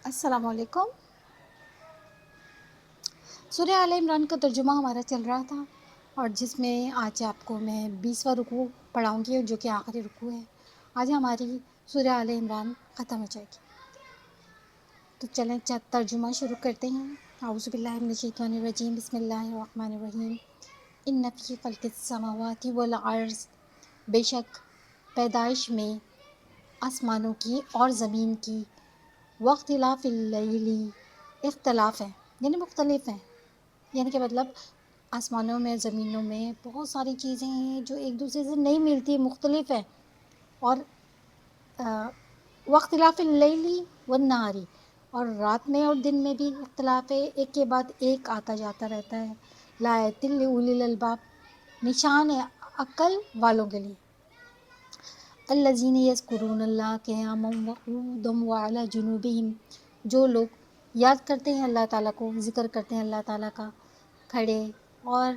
السلام علیکم۔ سورہ آل عمران کا ترجمہ ہمارا چل رہا تھا، اور جس میں آج آپ کو میں 20واں رکوع پڑھاؤں گی، جو کہ آخری رکوع ہے۔ آج ہماری سورہ آل عمران ختم ہو جائے گی، تو چلیں ترجمہ شروع کرتے ہیں۔ اعوذ باللہ من الشیطان الرجیم، بسم اللہ الرحمن الرحیم۔ ان فی خلق السماوات والارض، بے شک پیدائش میں آسمانوں کی اور زمین کی، واختلاف اللیل، اختلاف ہے یعنی مختلف ہیں، یعنی کہ مطلب آسمانوں میں زمینوں میں بہت ساری چیزیں ہیں جو ایک دوسرے سے نہیں ملتی، مختلف ہیں۔ اور واختلاف اللیل والنہاری، اور رات میں اور دن میں بھی اختلاف ہے، ایک کے بعد ایک آتا جاتا رہتا ہے۔ لآیات لأولی الالباب، نشان ہے عقل والوں کے لیے۔ الذین یذکرون اللہ قیاما وقعودا وعلی جنوبہم، جو لوگ یاد کرتے ہیں اللہ تعالیٰ کو، ذکر کرتے ہیں اللہ تعالیٰ کا کھڑے اور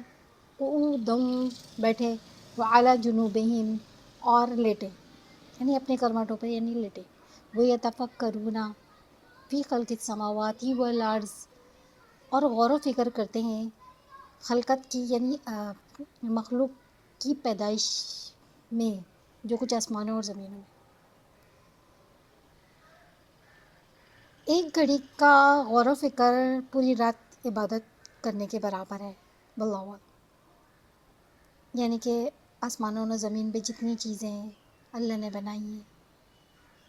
قعودا بیٹھے، وعلی جنوبہم اور لیٹے، یعنی اپنے کرمٹوں پہ یعنی لیٹے۔ وَيَتَفَکَّرُونَ فِی خَلْقِ السَّمَاوَاتِ وَالْأَرْضِ، اور غور و فکر کرتے ہیں خلقت کی یعنی مخلوق کی پیدائش میں، جو کچھ آسمانوں اور زمینوں میں۔ ایک گھڑی کا غور و فکر پوری رات عبادت کرنے کے برابر ہے۔ واللہ اعلم۔ یعنی کہ آسمانوں اور زمین پہ جتنی چیزیں ہیں اللہ نے بنائی ہیں،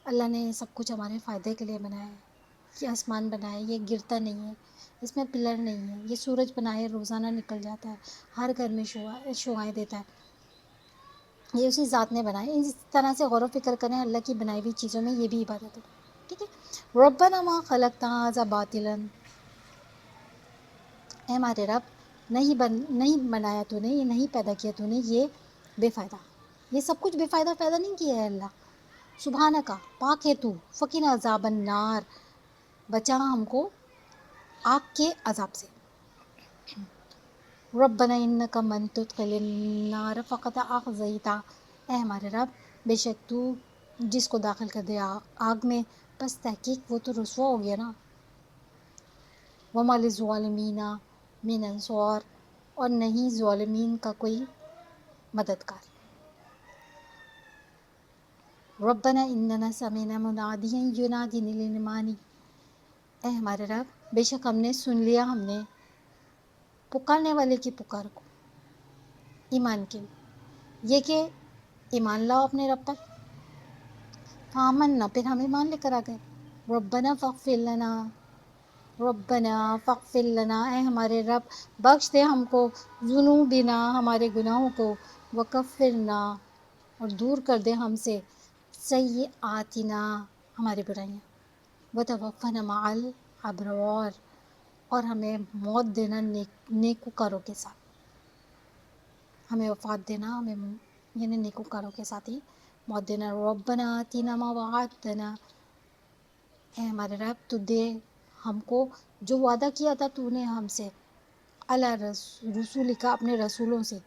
اللہ نے سب کچھ ہمارے فائدے کے لیے بنایا ہے۔ یہ آسمان بنایا ہے، یہ گرتا نہیں ہے، اس میں پلر نہیں ہے۔ یہ سورج بنایا ہے، روزانہ نکل جاتا ہے، ہر گھر میں شعاعیں دیتا ہے، یہ اسی ذات نے بنایا ہے۔ اس طرح سے غور و فکر کریں اللہ کی بنائی ہوئی چیزوں میں، یہ بھی عبادت ہے، ٹھیک ہے۔ ربنا ما خلقت ھذا باطلا، اے ہمارے رب، نہیں بنایا تو نے، یہ نہیں پیدا کیا تو نے یہ بے فائدہ، یہ سب کچھ بے فائدہ پیدا نہیں کیا ہے اللہ۔ سبحانکا، پاک ہے تو، فقنا عذاب النار، بچا ہم کو آگ کے عذاب سے۔ ربنا انک من تدخل النار فقد اخزیتہ، اے ہمارے رب، بے شک تو جس کو داخل کر دے آگ میں، بس تحقیق وہ تو رسوا ہو گیا نا۔ وما للظالمین من انصار، اور نہیں ظالمین کا کوئی مددگار۔ ربنا اننا سمعنا منادیا ینادی للایمان، اے ہمارے رب، بے شک ہم نے سن لیا، ہم نے پکارنے والے کی پکار کو ایمان کے لیے، یہ کہ ایمان لاؤ اپنے رب پر۔ فآمنا، پھر ہم ایمان لے کر آ گئے۔ ربنا فاغفر لنا، ربنا فاغفر لنا، اے ہمارے رب، بخش دے ہم کو، ذنوبنا، ہمارے گناہوں کو، وکفرنا، اور دور کر دے ہم سے، سیئاتنا، ہماری برائیاں، وتوفنا مع الابرار، اور ہمیں موت دینا نیکوکاروں کے ساتھ، ہمیں وفات دینا، ہمیں یعنی نیکوکاروں کے ساتھ ہی موت دینا۔ ربنا آتنا ما وعدتنا، اے ہمارے رب، تو دے ہم کو جو وعدہ کیا تھا تو نے ہم سے، علی رسول کا، اپنے رسولوں سے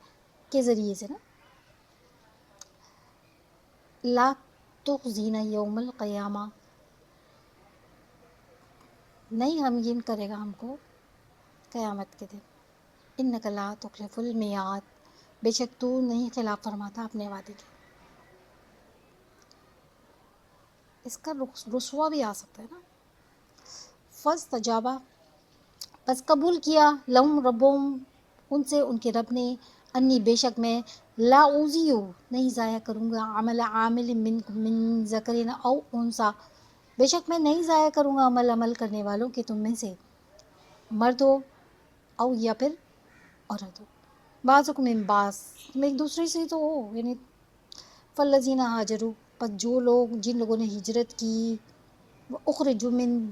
کے ذریعے سے نا، لا تخزینا یوم القیامہ، نہیں غمگین کرے گا ہم کو قیامت کے دن۔ انک لا تخلف المیعاد، بے شک تو نہیں خلاف فرماتا اپنے وعدے کے۔ اس کا رسوا بھی آ سکتا ہے نا۔ فاستجابا، پس قبول کیا، لہم ربہم، ان سے ان کے رب نے، انی، بے شک میں، لا اوزیو، نہیں ضائع کروں گا، عمل عامل من ذکر او انثی، بے شک میں نہیں ضائع کروں گا عمل کرنے والوں کے تم میں سے، مرد ہو او یا پھر عورت ہو، بعضکم من بعض، تم ایک دوسرے سے تو ہو، یعنی فالذین ہاجروا، پس جو لوگ، جن لوگوں نے ہجرت کی، اخرجوا من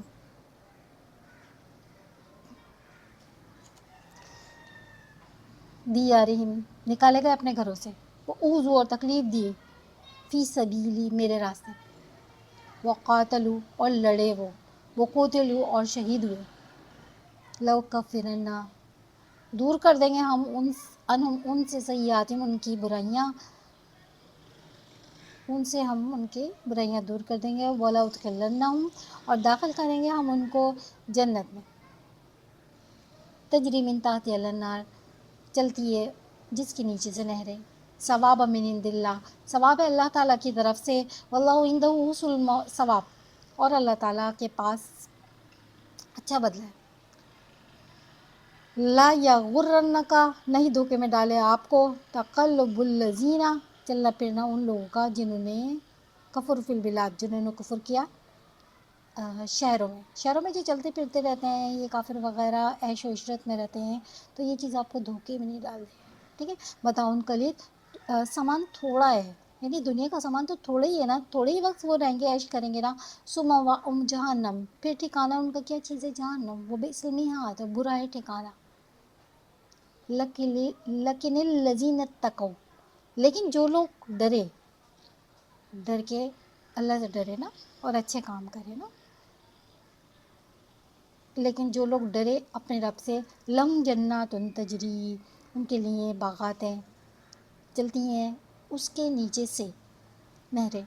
دیارہم، نکالے گئے اپنے گھروں سے، وہ اوذوا، اور تکلیف دیے، فی سبیلی، میرے راستے میں، وقاتلوا، اور لڑے وہ قتلوا، اور شہید ہوئے، لو کفرن، دور کر دیں گے ہم ان سے سیئاتہم، ان کی برائیاں، ان سے ہم ان کی برائیاں دور کر دیں گے. وَلَا اُدْخِلَنَّهُمْ اور داخل کریں گے ہم ان کو جنت میں. تجری من تحتها الانہار چلتی ہے جس کے نیچے سے نہریں. ثواب من عند اللہ ثواب ہے اللہ تعالیٰ کی طرف سے. واللہ عنده حسن ثواب اور اللہ تعالیٰ کے پاس اچھا بدلہ ہے. لا یغرنک نہیں دھوکے میں ڈالے آپ کو تقلب الذین چلنا پھرنا ان لوگوں کا جنہوں نے کفر فی البلاد جنہوں نے کفر کیا شہروں میں جو چلتے پھرتے رہتے ہیں یہ کافر وغیرہ عیش و عشرت میں رہتے ہیں تو یہ چیز آپ کو دھوکے میں نہیں ڈال دے. ٹھیک ہے. بتاؤ قلیل سامان تھوڑا ہے یعنی دنیا کا سامان تو تھوڑا ہی ہے نا, تھوڑے ہی وقت وہ رہیں گے عیش کریں گے نا. ثم جہنم پھر ٹھکانہ ان کا کیا چیز ہے جہنم وہ بئس المہاد برا ہے ٹھکانہ. لیکن الذین اتقوا لیکن جو لوگ ڈر کے اللہ سے ڈرے نا اور اچھے کام کرے نا, لیکن جو لوگ ڈرے اپنے رب سے لہم جنات تجری ان کے لیے باغات ہیں چلتی ہیں اس کے نیچے سے نہریں.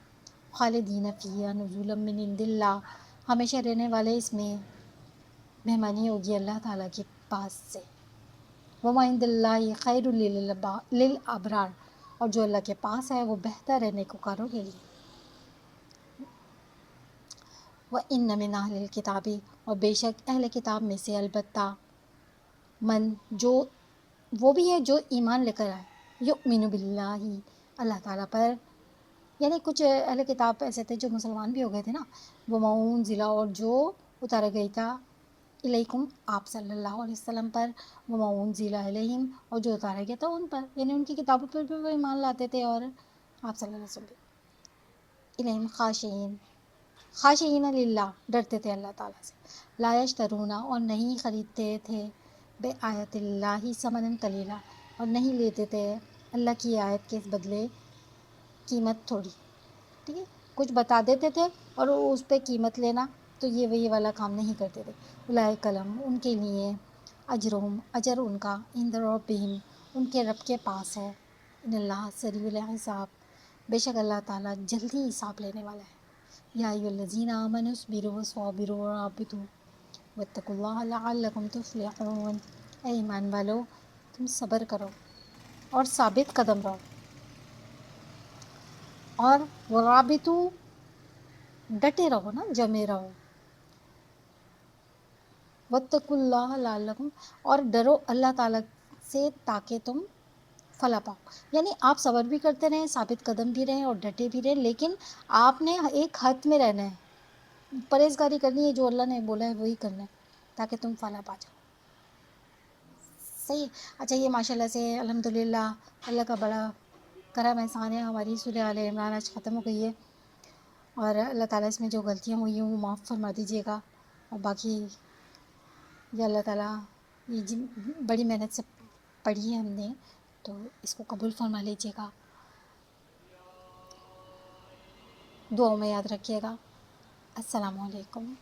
خالدین فیہا نزلا من عند اللہ ہمیشہ رہنے والے اس میں مہمانی ہوگی اللہ تعالیٰ کے پاس سے. وما عند اللہ خیر للابرار اور جو اللہ کے پاس ہے وہ بہتر ہے نیکوکاروں کے لیے. وَإِنَّ مِنْ أَهْلِ الْكِتَابِ اور بے شک اہل کتاب میں سے البتہ من جو وہ بھی ہے جو ایمان لے کر آئے یؤمن باللہ اللہ تعالیٰ پر. یعنی کچھ اہل کتاب ایسے تھے جو مسلمان بھی ہو گئے تھے نا. وَمَا أُنزِلَ اور جو اتارا گئی تھا الیکم آپ صلی اللہ علیہ وسلم پر. وَمَا أُنزِلَ إِلَیہم اور جو اتارا گیا تھا ان پر یعنی ان کی کتابوں پر بھی وہ ایمان لاتے تھے اور آپ صلی اللہ علیہ وسلم الیہم خاشعین للہ ڈرتے تھے اللہ تعالیٰ سے. لا یشترون اور نہیں خریدتے تھے بے آیت اللہ ثمنا قلیلا اور نہیں لیتے تھے اللہ کی آیت کے بدلے قیمت تھوڑی. ٹھیک ہے. کچھ بتا دیتے تھے اور اس پہ قیمت لینا تو یہ والا کام نہیں کرتے تھے. اولئک لہم ان کے لیے اجرہم اجر ان کا عند ربہم ان کے رب کے پاس ہے. ان اللہ سریع الحساب بے شک اللہ تعالیٰ جلدی حساب لینے والا ہے. یا ایھا الذین آمنوا اصبروا وصابروا ورابطوا واتقوا اللہ لعلکم تفلحون. اے ایمان والو تم صبر کرو اور ثابت قدم رہو اور ورابطوا ڈٹے رہو نا جمے رہو. واتقوا اللہ لعلکم اور ڈرو اللہ تعالیٰ سے تاکہ تم فلاح پاؤ. یعنی آپ صبر بھی کرتے رہیں ثابت قدم بھی رہیں اور ڈٹے بھی رہیں لیکن آپ نے ایک حد میں رہنا ہے. پرہیزگاری کرنی ہے جو اللہ نے بولا ہے وہی کرنا ہے تاکہ تم فلاح پا جاؤ. صحیح. اچھا یہ ماشاء اللہ سے الحمدللہ اللہ کا بڑا کرم احسان ہے. ہماری سورہ آل عمران آج ختم ہو گئی ہے اور اللہ تعالیٰ اس میں جو غلطیاں ہوئی ہیں وہ معاف فرما دیجیے گا. اور باقی یہ اللہ تعالیٰ یہ بڑی محنت سے پڑھی ہے ہم نے تو اس کو قبول فرما لیجیے گا. دعاؤں میں یاد رکھیے گا. السلام علیکم.